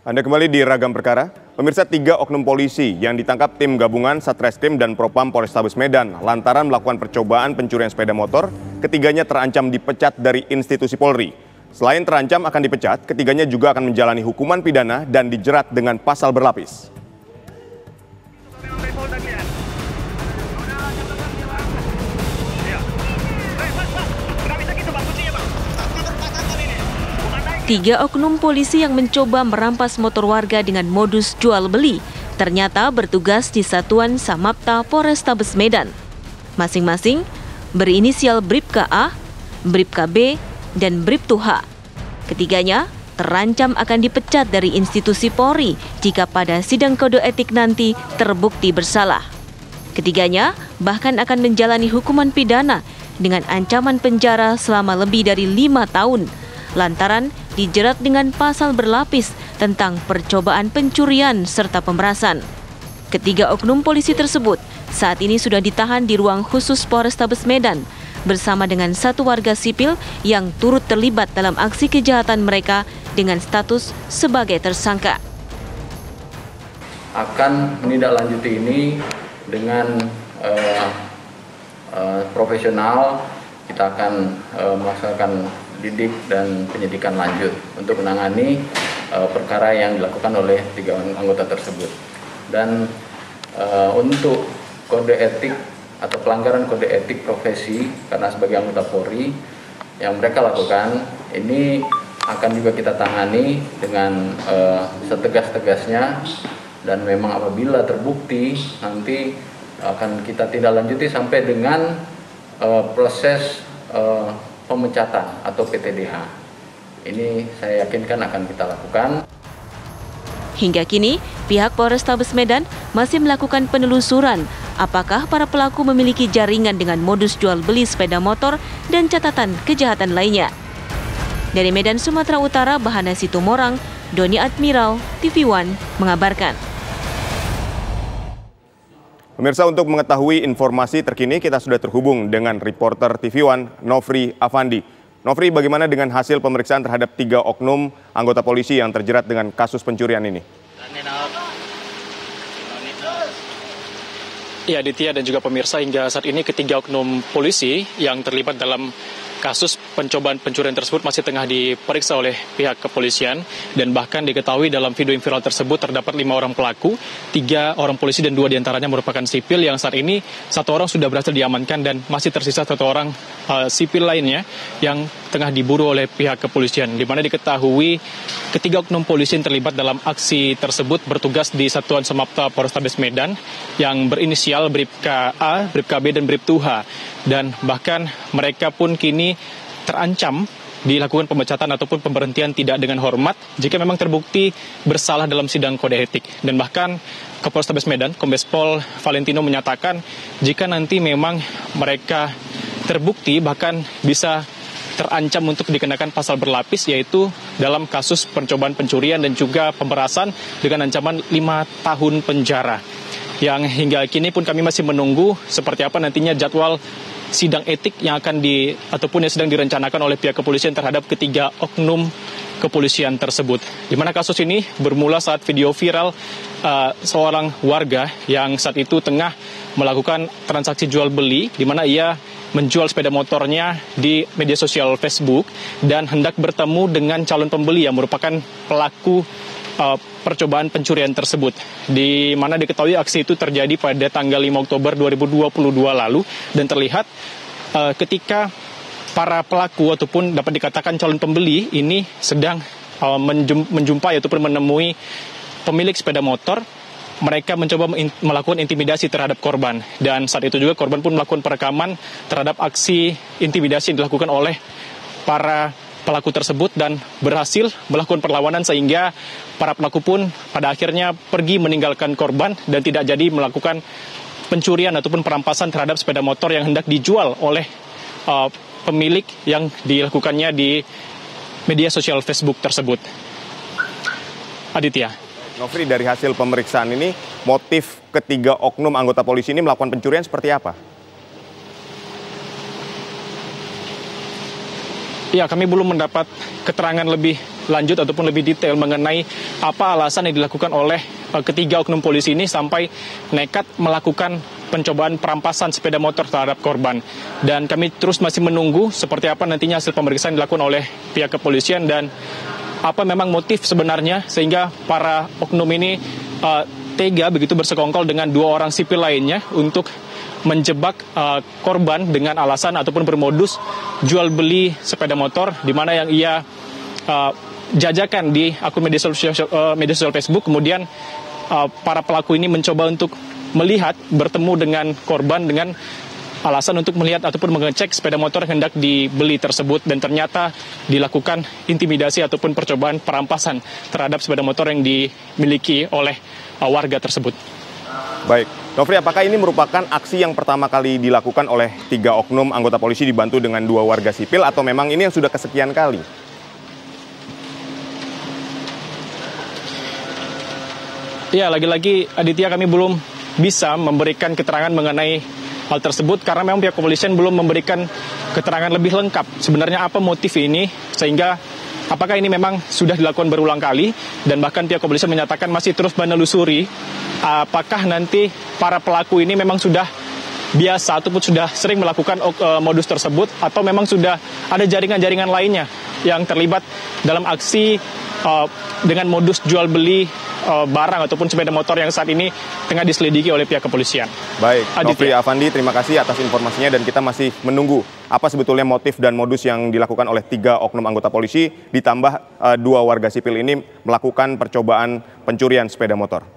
Anda kembali di Ragam Perkara. Pemirsa, 3 oknum polisi yang ditangkap tim gabungan Satreskrim dan Propam Polrestabes Medan lantaran melakukan percobaan pencurian sepeda motor, ketiganya terancam dipecat dari institusi Polri. Selain terancam akan dipecat, ketiganya juga akan menjalani hukuman pidana dan dijerat dengan pasal berlapis. Tiga oknum polisi yang mencoba merampas motor warga dengan modus jual beli ternyata bertugas di Satuan Samapta Polrestabes Medan. Masing-masing berinisial Bribka A, Bribka B, dan Bribtu H. Ketiganya terancam akan dipecat dari institusi Polri jika pada sidang kode etik nanti terbukti bersalah. Ketiganya bahkan akan menjalani hukuman pidana dengan ancaman penjara selama lebih dari 5 tahun. Lantaran dijerat dengan pasal berlapis tentang percobaan pencurian serta pemerasan. Ketiga oknum polisi tersebut saat ini sudah ditahan di ruang khusus Polrestabes Medan bersama dengan satu warga sipil yang turut terlibat dalam aksi kejahatan mereka dengan status sebagai tersangka. Akan menindaklanjuti ini dengan profesional. Kita akan melaksanakan didik dan penyidikan lanjut untuk menangani perkara yang dilakukan oleh 3 anggota tersebut. Dan untuk kode etik atau pelanggaran kode etik profesi karena sebagai anggota Polri yang mereka lakukan ini akan juga kita tangani dengan setegas-tegasnya, dan memang apabila terbukti nanti akan kita tindak lanjuti sampai dengan proses pemecatan atau PTDH. Ini saya yakinkan akan kita lakukan. Hingga kini, pihak Polrestabes Medan masih melakukan penelusuran apakah para pelaku memiliki jaringan dengan modus jual beli sepeda motor dan catatan kejahatan lainnya. Dari Medan, Sumatera Utara, Bahana Situmorang, Doni Admiral, TV One mengabarkan. Pemirsa, untuk mengetahui informasi terkini kita sudah terhubung dengan reporter TV One Nofri Afandi. Nofri, bagaimana dengan hasil pemeriksaan terhadap 3 oknum anggota polisi yang terjerat dengan kasus pencurian ini? Ya, Aditya dan juga pemirsa, hingga saat ini ketiga oknum polisi yang terlibat dalam kasus pencobaan pencurian tersebut masih tengah diperiksa oleh pihak kepolisian, dan bahkan diketahui dalam video yang viral tersebut terdapat 5 orang pelaku, 3 orang polisi dan 2 diantaranya merupakan sipil yang saat ini 1 orang sudah berhasil diamankan dan masih tersisa 1 orang sipil lainnya yang tengah diburu oleh pihak kepolisian, di mana diketahui ketiga oknum polisi yang terlibat dalam aksi tersebut bertugas di Satuan Samapta Polrestabes Medan yang berinisial Bribka A, Bribka B, dan Bribtu H. Dan bahkan mereka pun kini terancam dilakukan pemecatan ataupun pemberhentian tidak dengan hormat jika memang terbukti bersalah dalam sidang kode etik. Dan bahkan Kapolrestabes Medan, Kombes Pol Valentino menyatakan jika nanti memang mereka terbukti bahkan bisa terancam untuk dikenakan pasal berlapis, yaitu dalam kasus percobaan pencurian dan juga pemerasan dengan ancaman 5 tahun penjara. Yang hingga kini pun kami masih menunggu seperti apa nantinya jadwal sidang etik yang akan ataupun yang sedang direncanakan oleh pihak kepolisian terhadap ketiga oknum kepolisian tersebut. Di mana kasus ini bermula saat video viral seorang warga yang saat itu tengah melakukan transaksi jual beli, di mana ia menjual sepeda motornya di media sosial Facebook dan hendak bertemu dengan calon pembeli yang merupakan pelaku percobaan pencurian tersebut, di mana diketahui aksi itu terjadi pada tanggal 5 Oktober 2022 lalu, dan terlihat ketika para pelaku ataupun dapat dikatakan calon pembeli ini sedang menjumpai ataupun menemui pemilik sepeda motor. Mereka mencoba melakukan intimidasi terhadap korban, dan saat itu juga korban pun melakukan perekaman terhadap aksi intimidasi yang dilakukan oleh para pelaku tersebut dan berhasil melakukan perlawanan sehingga para pelaku pun pada akhirnya pergi meninggalkan korban dan tidak jadi melakukan pencurian ataupun perampasan terhadap sepeda motor yang hendak dijual oleh pemilik yang dilakukannya di media sosial Facebook tersebut. Aditya. Nofri, dari hasil pemeriksaan ini motif ketiga oknum anggota polisi ini melakukan pencurian seperti apa? Ya, kami belum mendapat keterangan lebih lanjut ataupun lebih detail mengenai apa alasan yang dilakukan oleh ketiga oknum polisi ini sampai nekat melakukan pencobaan perampasan sepeda motor terhadap korban. Dan kami terus masih menunggu seperti apa nantinya hasil pemeriksaan dilakukan oleh pihak kepolisian dan apa memang motif sebenarnya sehingga para oknum ini tega begitu bersekongkol dengan dua orang sipil lainnya untuk menjebak korban dengan alasan ataupun bermodus jual beli sepeda motor di mana yang ia jajakan di akun media sosial Facebook. Kemudian para pelaku ini mencoba untuk melihat bertemu dengan korban dengan alasan untuk melihat ataupun mengecek sepeda motor yang hendak dibeli tersebut, dan ternyata dilakukan intimidasi ataupun percobaan perampasan terhadap sepeda motor yang dimiliki oleh warga tersebut. Baik, Nofri, apakah ini merupakan aksi yang pertama kali dilakukan oleh 3 oknum anggota polisi dibantu dengan 2 warga sipil, atau memang ini yang sudah kesekian kali? Ya, lagi-lagi Aditya, kami belum bisa memberikan keterangan mengenai hal tersebut karena memang pihak kepolisian belum memberikan keterangan lebih lengkap sebenarnya apa motif ini, sehingga apakah ini memang sudah dilakukan berulang kali, dan bahkan pihak kepolisian menyatakan masih terus menelusuri apakah nanti para pelaku ini memang sudah biasa ataupun sudah sering melakukan modus tersebut atau memang sudah ada jaringan-jaringan lainnya yang terlibat dalam aksi dengan modus jual beli barang ataupun sepeda motor yang saat ini tengah diselidiki oleh pihak kepolisian. Baik, Nofri Afandi, terima kasih atas informasinya, dan kita masih menunggu apa sebetulnya motif dan modus yang dilakukan oleh 3 oknum anggota polisi ditambah 2 warga sipil ini melakukan percobaan pencurian sepeda motor.